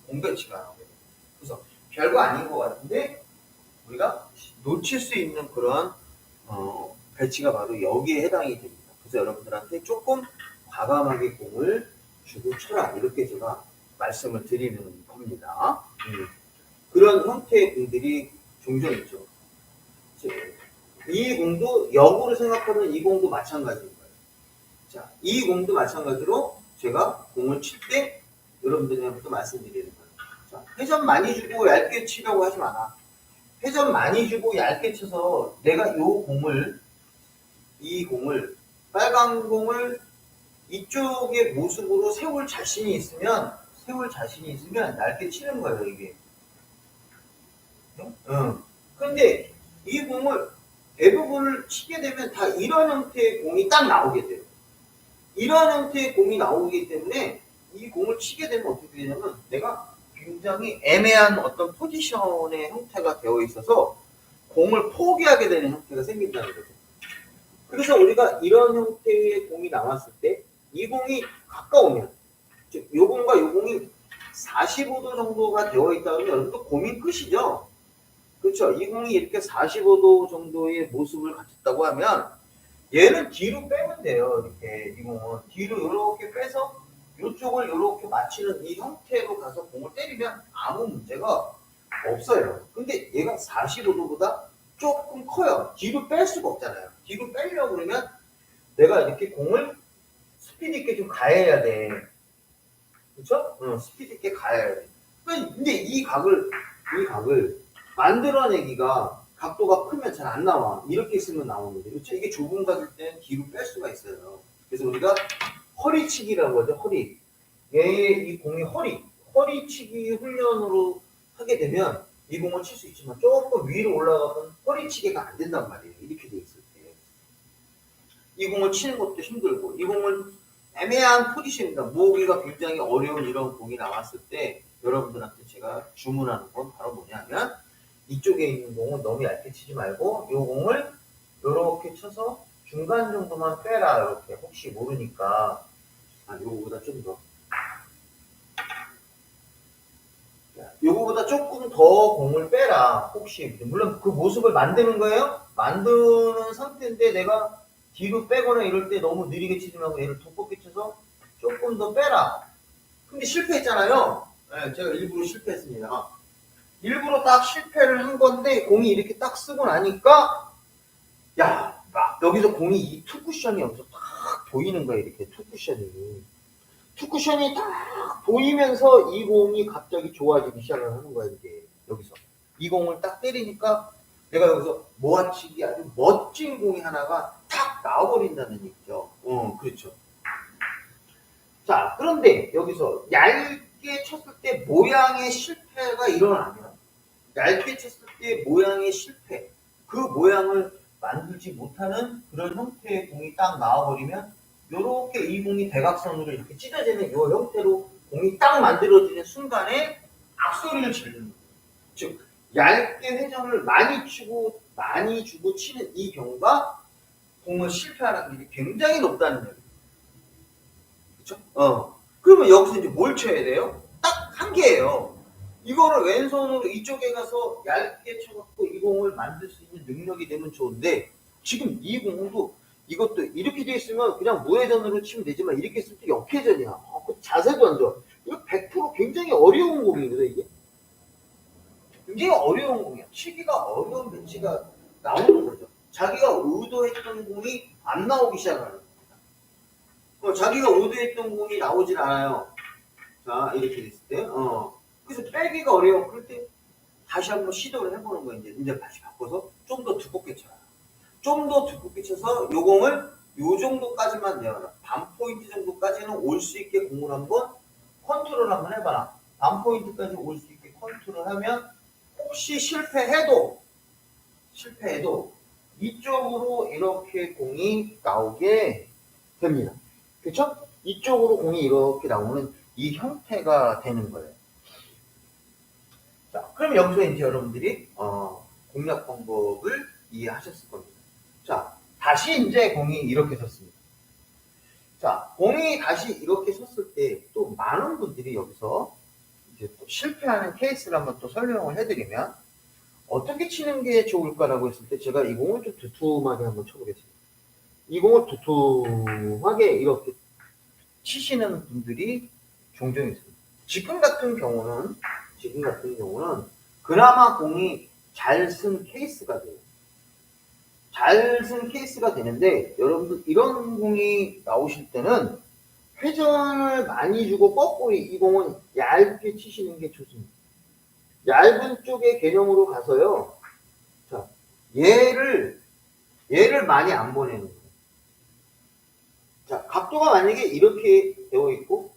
공배치가 나오게 됩니다. 그래서 별거 아닌 것 같은데 우리가 놓칠 수 있는 그런 배치가 바로 여기에 해당이 됩니다. 그래서 여러분들한테 조금 과감하게 공을 주고 쳐라 이렇게 제가 말씀을 드리는 겁니다. 그런 형태의 공들이 종종 있죠. 이 공도 역으로 생각하면 이 공도 마찬가지인 거예요. 자, 이 공도 마찬가지로 제가 공을 칠 때 여러분들한테 말씀드리는 거예요. 자, 회전 많이 주고 얇게 치려고 하지 마라. 회전 많이 주고 얇게 쳐서 내가 이 공을 빨간 공을 이쪽의 모습으로 세울 자신이 있으면 얇게 치는 거예요, 이게. 근데 이 공을 대부분을 치게 되면 다 이런 형태의 공이 딱 나오게 돼요. 이런 형태의 공이 나오기 때문에 이 공을 치게 되면 어떻게 되냐면 내가 굉장히 애매한 어떤 포지션의 형태가 되어 있어서 공을 포기하게 되는 형태가 생긴다는 거죠. 그래서 우리가 이런 형태의 공이 나왔을 때 이 공이 가까우면, 즉 요 공과 요 공이 45도 정도가 되어 있다면 여러분도 고민 끝이죠. 그렇죠. 이 공이 이렇게 45도 정도의 모습을 갖췄다고 하면 얘는 뒤로 빼면 돼요. 이렇게 이 공은 뒤로 이렇게 빼서 이쪽을 이렇게 맞추는 이 형태로 가서 공을 때리면 아무 문제가 없어요. 근데 얘가 45도보다 조금 커요. 뒤로 뺄 수가 없잖아요. 뒤로 빼려고 그러면 내가 이렇게 공을 스피드 있게 좀 가해야 돼. 그렇죠? 스피드 있게 가해야 돼. 근데 이 각을 만들어내기가 각도가 크면 잘 안 나와. 이렇게 있으면 나오는데, 그렇죠? 이게 좁은 각일 때는 뒤로 뺄 수가 있어요. 그래서 우리가 허리치기라고 하죠. 허리. 이 공이 허리치기 훈련으로 하게 되면 이 공을 칠 수 있지만 조금 위로 올라가면 허리치기가 안 된단 말이에요. 이렇게 돼 있을 때. 이 공을 치는 것도 힘들고, 이 공은 애매한 포지션입니다. 모으기가 굉장히 어려운 이런 공이 나왔을 때 여러분들한테 제가 주문하는 건 바로 뭐냐면, 이쪽에 있는 공은 너무 얇게 치지 말고 이 공을 이렇게 쳐서 중간 정도만 빼라. 이렇게 혹시 모르니까 요거보다 좀 더, 요거보다 조금 더 공을 빼라. 혹시 물론 그 모습을 만드는 거예요. 만드는 상태인데 내가 뒤로 빼거나 이럴 때 너무 느리게 치지 말고 얘를 두껍게 쳐서 조금 더 빼라. 근데 실패했잖아요. 네, 제가 일부러 실패했습니다. 일부러 딱 실패를 한 건데 공이 이렇게 딱 쓰고 나니까 막 여기서 공이 이 투쿠션이 여기서 딱 보이는 거야. 이렇게 투쿠션이 딱 보이면서 이 공이 갑자기 좋아지기 시작을 하는 거야. 이게 여기서 이 공을 딱 때리니까 내가 여기서 모아치기 아주 멋진 공이 하나가 탁 나와버린다는 얘기죠. 그렇죠. 자, 그런데 여기서 얇게 쳤을 때 모양의 실패가 일어나면, 얇게 쳤을 때 모양의 실패, 그 모양을 만들지 못하는 그런 형태의 공이 딱 나와버리면 요렇게 이 공이 대각선으로 이렇게 찢어지는 요 형태로 공이 딱 만들어지는 순간에 악소리를 지르는 거예요. 즉 얇게 회전을 많이 주고 치는 이 경우가 공을 실패하는 일이 굉장히 높다는 거예요. 그렇죠? 그러면 여기서 이제 뭘 쳐야 돼요? 딱 한 개예요. 이거를 왼손으로 이쪽에 가서 얇게 쳐갖고 이 공을 만들 수 있는 능력이 되면 좋은데, 지금 이 공도 이것도 이렇게 돼 있으면 그냥 무회전으로 치면 되지만 이렇게 했을 때 역회전이야. 그 자세도 안 좋아. 이거 100% 굉장히 어려운 공이거든. 이게 굉장히 어려운 공이야. 치기가 어려운 배치가 나오는 거죠. 자기가 의도했던 공이 안 나오기 시작하는 거야. 자기가 의도했던 공이 나오질 않아요. 자, 이렇게 됐을 때, 그래서 빼기가 어려워. 그럴 때 다시 한번 시도를 해보는 거예요. 이제 다시 바꿔서 좀 더 두껍게 쳐요. 좀 더 두껍게 쳐서 요 공을 요 정도까지만 내어라. 반 포인트 정도까지는 올 수 있게 공을 한번 컨트롤 한번 해봐라. 반 포인트까지 올 수 있게 컨트롤하면 혹시 실패해도 이쪽으로 이렇게 공이 나오게 됩니다. 그렇죠? 이쪽으로 공이 이렇게 나오는 이 형태가 되는 거예요. 자, 그럼 여기서 이제 여러분들이 공략 방법을 이해하셨을 겁니다. 자, 다시 이제 공이 이렇게 섰습니다. 자, 공이 다시 이렇게 섰을 때 또 많은 분들이 여기서 이제 또 실패하는 케이스를 한번 또 설명을 해드리면, 어떻게 치는 게 좋을까라고 했을 때 제가 이 공을 좀 두툼하게 한번 쳐보겠습니다. 이 공을 두툼하게 이렇게 치시는 분들이 종종 있습니다. 지금 같은 경우는 그나마 공이 잘 쓴 케이스가 돼요. 잘 쓴 케이스가 되는데, 여러분들 이런 공이 나오실 때는 회전을 많이 주고 거꾸로 이 공은 얇게 치시는 게 좋습니다. 얇은 쪽의 개념으로 가서요. 자, 얘를 많이 안 보내는 거예요. 자, 각도가 만약에 이렇게 되어 있고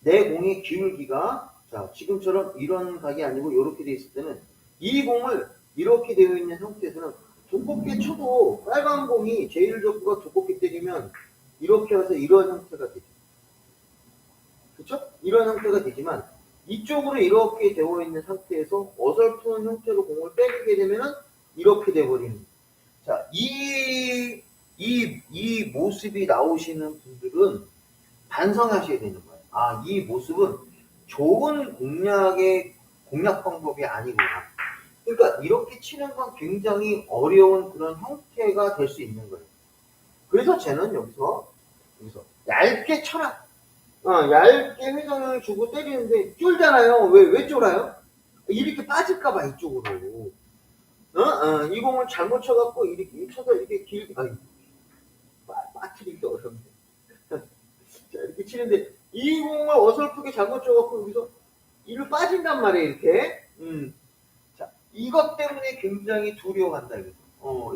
내 공의 기울기가 자, 지금처럼 이런 각이 아니고 이렇게 되어 있을 때는 이 공을 이렇게 되어 있는 상태에서는 두껍게 쳐도 빨간 공이 제1적구가 두껍게 때리면 이렇게 해서 이런 형태가 되죠. 그렇죠? 이런 형태가 되지만 이쪽으로 이렇게 되어 있는 상태에서 어설픈 형태로 공을 때리게 되면은 이렇게 돼버리는 거예요. 자, 이 모습이 나오시는 분들은 반성하셔야 되는 거예요. 아, 이 모습은 좋은 공략 방법이 아니구나. 그러니까 이렇게 치는 건 굉장히 어려운 그런 형태가 될 수 있는 거예요. 그래서 쟤는 여기서 얇게 쳐라. 얇게 회전을 주고 때리는데 쫄잖아요. 왜 쫄아요? 이렇게 빠질까봐 이쪽으로. 이 공을 잘못 쳐갖고 이렇게 쳐서 이렇게 길게, 빠뜨리기 어렵네. 자, 이렇게 치는데 이 공을 어설프게 잘못 쳐갖고 여기서 이로 빠진단 말이에요. 이렇게. 자, 이것 때문에 굉장히 두려워한다.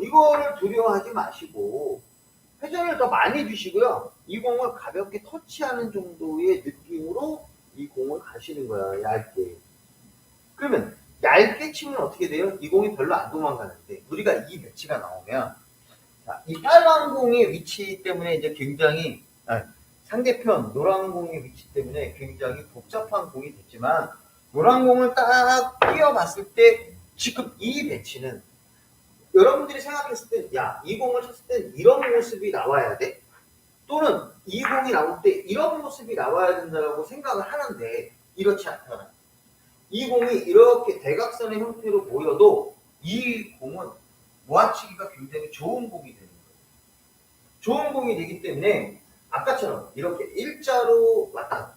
이거를 두려워하지 마시고 회전을 더 많이 주시고요. 이 공을 가볍게 터치하는 정도의 느낌으로 이 공을 가시는 거야. 얇게. 그러면 얇게 치면 어떻게 돼요? 이 공이 별로 안 도망가는데 우리가 이 매치가 나오면, 자, 이 빨간 공의 위치 때문에 이제 굉장히 상대편 노란 공의 위치 때문에 굉장히 복잡한 공이 됐지만, 노란 공을 딱 띄워봤을 때 지금 이 배치는 여러분들이 생각했을 때, 야, 이 공을 쳤을 때 이런 모습이 나와야 돼? 또는 이 공이 나올 때 이런 모습이 나와야 된다고 생각을 하는데 이렇지 않잖아요. 이 공이 이렇게 대각선의 형태로 보여도 이 공은 모아치기가 굉장히 좋은 공이 되는 거예요. 좋은 공이 되기 때문에 아까처럼 이렇게 일자로 왔다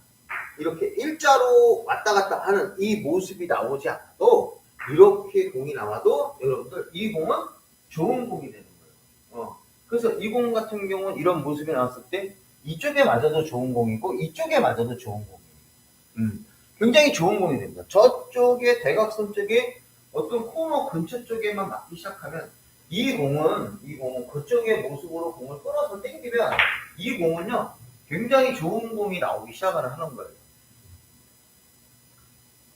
갔다 하는 이 모습이 나오지 않아도, 이렇게 공이 나와도 여러분들 이 공은 좋은 공이 되는 거예요. 그래서 이 공 같은 경우는 이런 모습이 나왔을 때 이쪽에 맞아도 좋은 공이고 이쪽에 맞아도 좋은 공이에요. 굉장히 좋은 공이 됩니다. 저쪽에 대각선 쪽에 어떤 코너 근처 쪽에만 맞기 시작하면 이 공은 그쪽의 모습으로 공을 끌어서 당기면 이 공은요 굉장히 좋은 공이 나오기 시작을 하는 거예요.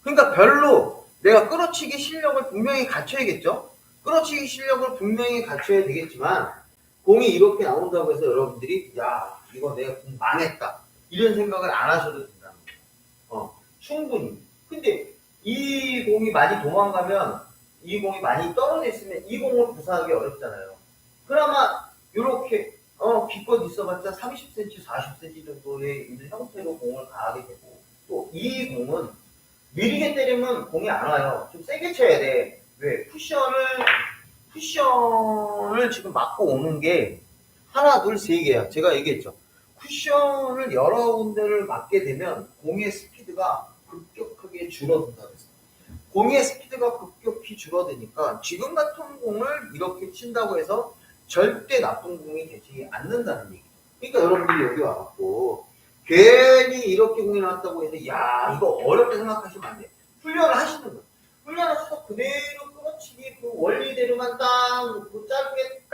그러니까 별로 내가 끌어치기 실력을 분명히 갖춰야겠죠. 끌어치기 실력을 분명히 갖춰야 되겠지만 공이 이렇게 나온다고 해서 여러분들이 야, 이거 내가 공 망했다 이런 생각을 안 하셔도 된다는 거예요. 충분히. 근데 이 공이 많이 도망가면, 이 공이 많이 떨어져 있으면 이 공을 구사하기 어렵잖아요. 그나마 이렇게 기껏 있어봤자 30cm, 40cm 정도의 있는 형태로 공을 가하게 되고, 또 이 공은 느리게 때리면 공이 안 와요. 좀 세게 쳐야 돼. 왜? 쿠션을 지금 맞고 오는 게 하나, 둘, 세 개야. 제가 얘기했죠. 쿠션을 여러 군데를 맞게 되면 공의 스피드가 급격하게 줄어든다 그랬어요. 공의 스피드가 급격히 줄어드니까 지금 같은 공을 이렇게 친다고 해서 절대 나쁜 공이 되지 않는다는 얘기죠. 그러니까 여러분들이 여기 와갖고 괜히 이렇게 공이 나왔다고 해서 야, 이거 어렵게 생각하시면 안 돼. 훈련을 하시는 거예요. 훈련을 해서 그대로 끌어치기 그 원리대로만 딱 놓고 짧게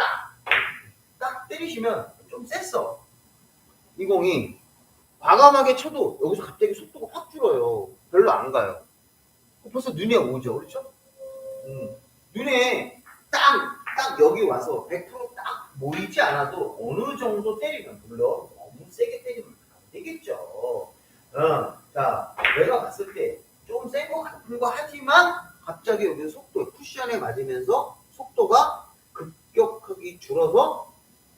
딱 때리시면 좀 셌어. 이 공이 과감하게 쳐도 여기서 갑자기 속도가 확 줄어요. 별로 안 가요. 벌써 눈에 오죠. 그렇죠? 눈에 딱 여기 와서 100%딱 모이지 않아도 어느 정도 때리면, 물론 너무 세게 때리면 안 되겠죠. 자, 내가 봤을 때 좀 센 거 같은 거 하지만 갑자기 여기 속도, 쿠션에 맞으면서 속도가 급격하게 줄어서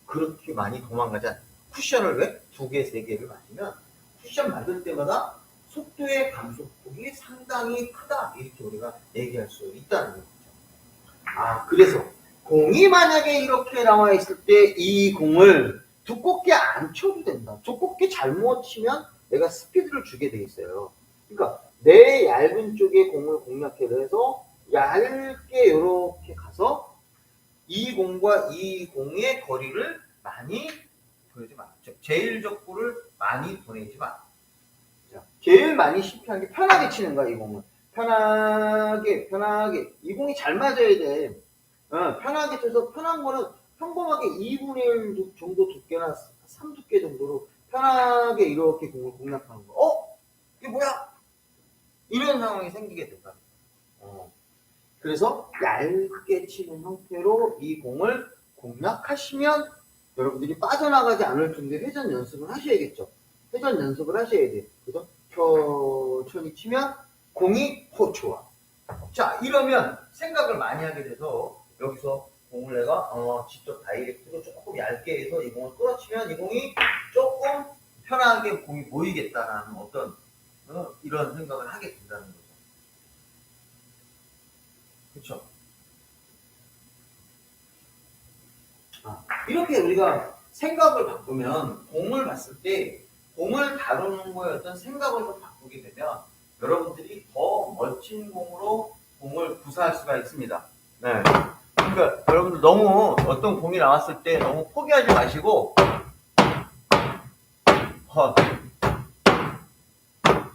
그렇게 많이 도망가지 않아요. 쿠션을 왜? 2개, 3개를 맞으면 쿠션 맞을 때마다 속도의 감소폭이 상당히 크다. 이렇게 우리가 얘기할 수 있다는 거죠. 그래서 공이 만약에 이렇게 나와 있을 때 이 공을 두껍게 안 쳐도 된다. 두껍게 잘못 치면 내가 스피드를 주게 돼 있어요. 그러니까 내 얇은 쪽에 공을 공략해서 해서 얇게 이렇게 가서 이 공과 이 공의 거리를 많이 보내지 마. 제일적구를 많이 보내지 마. 제일 많이 실패한 게 편하게 치는 거야. 이 공은 편하게 이 공이 잘 맞아야 돼. 편하게 쳐서, 편한 거는 평범하게 2분의 1 정도 두께나 3두께 정도로 편하게 이렇게 공을 공략하는 거. 이게 뭐야? 이런 상황이 생기게 된다. 그래서 얇게 치는 형태로 이 공을 공략하시면 여러분들이 빠져나가지 않을 정도의 회전 연습을 하셔야겠죠. 회전 연습을 하셔야 돼요. 그래서 천천히 치면 공이 좋아. 자, 이러면 생각을 많이 하게 돼서 여기서 공을 내가 직접 다이렉트로 조금 얇게 해서 이 공을 끌어치면 이 공이 조금 편하게 공이 모이겠다라는 어떤 이런 생각을 하게 된다는 거죠. 그렇죠? 이렇게 우리가 생각을 바꾸면 공을 봤을 때 공을 다루는 거에 어떤 생각을 좀 바꾸게 되면 여러분들이 더 멋진 공으로 공을 구사할 수가 있습니다. 네. 그러니까 여러분들 너무 어떤 공이 나왔을 때 너무 포기하지 마시고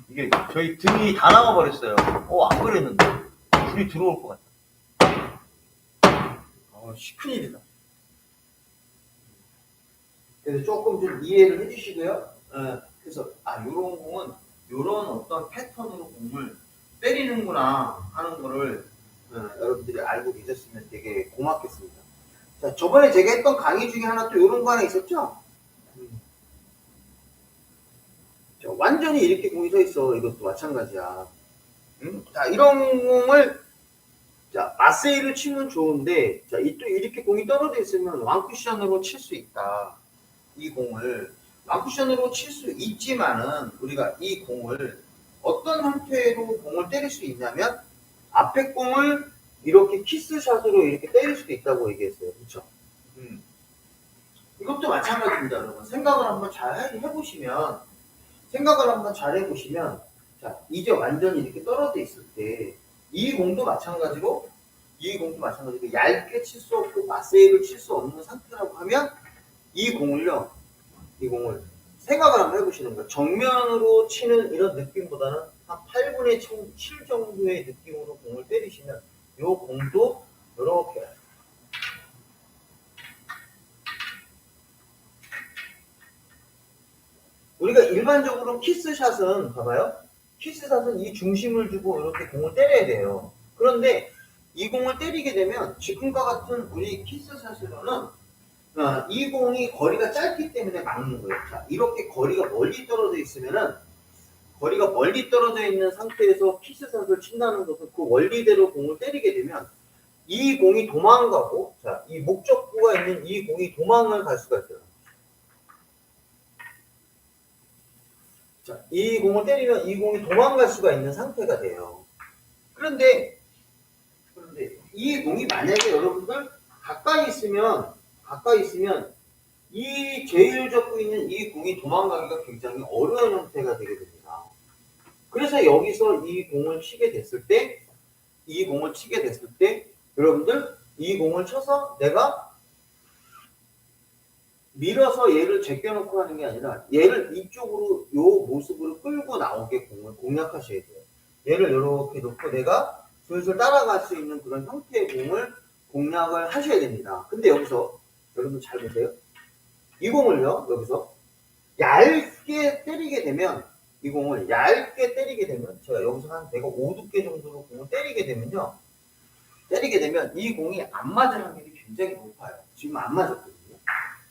이게 저희 등이 다 나가버렸어요. 안 그랬는데 불이 들어올 것 같아. 시큰일이다. 그래서 조금 좀 이해를 해주시고요. 그래서 요런 공은 요런 어떤 패턴으로 공을 때리는구나 하는 거를 여러분들이 알고 계셨으면 되게 고맙겠습니다. 자, 저번에 제가 했던 강의 중에 하나 또 요런 거 하나 있었죠? 자, 완전히 이렇게 공이 서 있어. 이것도 마찬가지야. 자, 이런 공을 자, 마세이를 치면 좋은데 자, 또 이렇게 공이 떨어져 있으면 완쿠션으로 칠 수 있다. 이 공을 완쿠션으로 칠 수 있지만은 우리가 이 공을 어떤 형태로 공을 때릴 수 있냐면 앞에 공을 이렇게 키스샷으로 이렇게 때릴 수도 있다고 얘기했어요. 그렇죠? 이것도 마찬가지입니다, 여러분. 생각을 한번 잘 해보시면 자, 이제 완전히 이렇게 떨어져 있을 때 이 공도 마찬가지로 얇게 칠 수 없고 마세이를 칠 수 없는 상태라고 하면 이 공을 생각을 한번 해보시는 거예요. 정면으로 치는 이런 느낌보다는 한 8분의 7 정도의 느낌으로 공을 때리시면 이 공도 이렇게 우리가 일반적으로 키스샷은 봐봐요. 키스샷은 이 중심을 주고 이렇게 공을 때려야 돼요. 그런데 이 공을 때리게 되면 지금과 같은 우리 키스샷으로는 이 공이 거리가 짧기 때문에 막는 거예요. 자, 이렇게 거리가 멀리 떨어져 있으면은 거리가 멀리 떨어져 있는 상태에서 키스샷을 친다는 것은 그 원리대로 공을 때리게 되면 이 공이 도망가고 자, 이 목적구가 있는 이 공이 도망을 갈 수가 있어요. 자, 이 공을 때리면 이 공이 도망갈 수가 있는 상태가 돼요. 그런데 이 공이 만약에 여러분들 가까이 있으면 이 제일 잡고 있는 이 공이 도망가기가 굉장히 어려운 형태가 되게 됩니다. 그래서 여기서 이 공을 치게 됐을 때 여러분들 이 공을 쳐서 내가 밀어서 얘를 제껴놓고 하는 게 아니라 얘를 이쪽으로 요 모습으로 끌고 나오게 공을 공략하셔야 돼요. 얘를 이렇게 놓고 내가 슬슬 따라갈 수 있는 그런 형태의 공을 공략을 하셔야 됩니다. 근데 여기서 여러분 잘 보세요. 이 공을요, 여기서 얇게 때리게 되면 제가 여기서 내가 5두께 정도로 공을 때리게 되면 이 공이 안 맞을 확률이 굉장히 높아요. 지금 안 맞았거든요.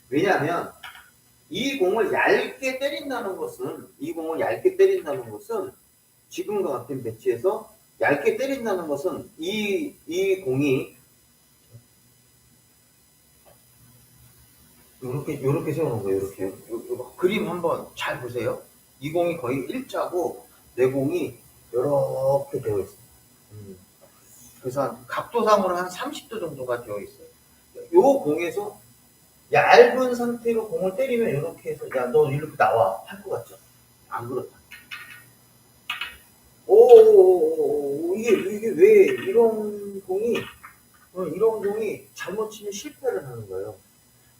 왜냐하면 이 공을 얇게 때린다는 것은 지금과 같은 배치에서 얇게 때린다는 것은 이 공이 요렇게 세워놓은 거예요. 이렇게 그림 한번 잘 보세요. 이 공이 거의 일자고 내 공이 이렇게 되어 있어요. 그래서 각도상으로 한 30도 정도가 되어 있어요. 요 공에서 얇은 상태로 공을 때리면 이렇게 해서 야 너 이렇게 나와 할 것 같죠? 안 그렇다. 이게 왜 이런 공이 잘못 치면 실패를 하는 거예요.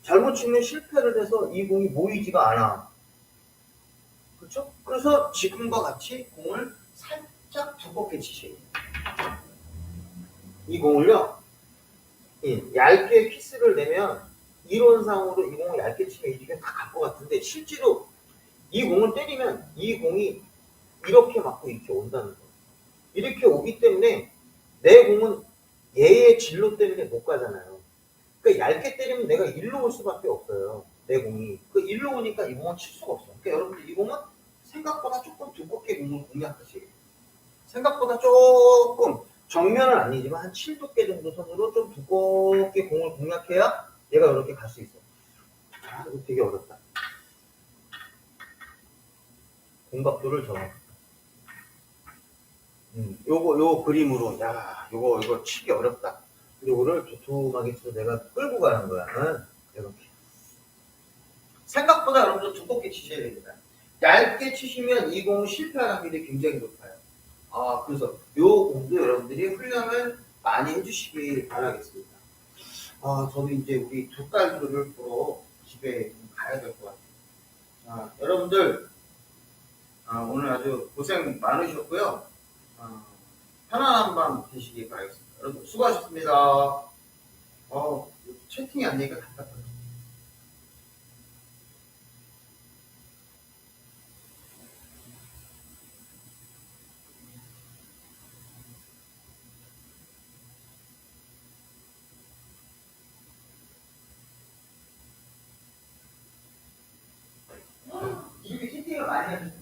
잘못 치면 실패를 해서 이 공이 모이지가 않아. 그렇죠? 그래서 지금과 같이 공을 살짝 두껍게 치셔야 돼요. 이 공을요, 얇게 키스를 내면 이론상으로 이 공을 얇게 치면 이게 다 갈 것 같은데 실제로 이 공을 때리면 이 공이 이렇게 맞고 이렇게 온다는 거예요. 이렇게 오기 때문에 내 공은 얘의 진로 때문에 못 가잖아요. 그러니까 얇게 때리면 내가 일로 올 수밖에 없어요. 내 공이. 그 일로 오니까 이 공은 칠 수가 없어요. 그러니까 여러분들 이 공은 생각보다 조금 두껍게 공을 공략하시게. 생각보다 조금 정면은 아니지만 한 7두께 정도 선으로 좀 두껍게 공을 공략해야 얘가 이렇게 갈 수 있어. 아, 이거 되게 어렵다. 공각도를 정하. 요 그림으로, 야, 이거 치기 어렵다. 요거를 두툼하게 쳐서 내가 끌고 가는 거야. 응? 이렇게. 생각보다 여러분들 두껍게 치셔야 됩니다. 얇게 치시면 이 공은 실패할 확률이 굉장히 높아요. 아, 그래서 요 공도 여러분들이 훈련을 많이 해주시길 바라겠습니다. 아, 저도 이제 우리 두 딸들을 보러 집에 가야 될 것 같아요. 아, 여러분들, 오늘 아주 고생 많으셨고요. 편안한 밤 되시길 바라겠습니다. 여러분, 수고하셨습니다. 채팅이 안 되니까 답답하네. 이렇게 채팅을 많이 하셨어요.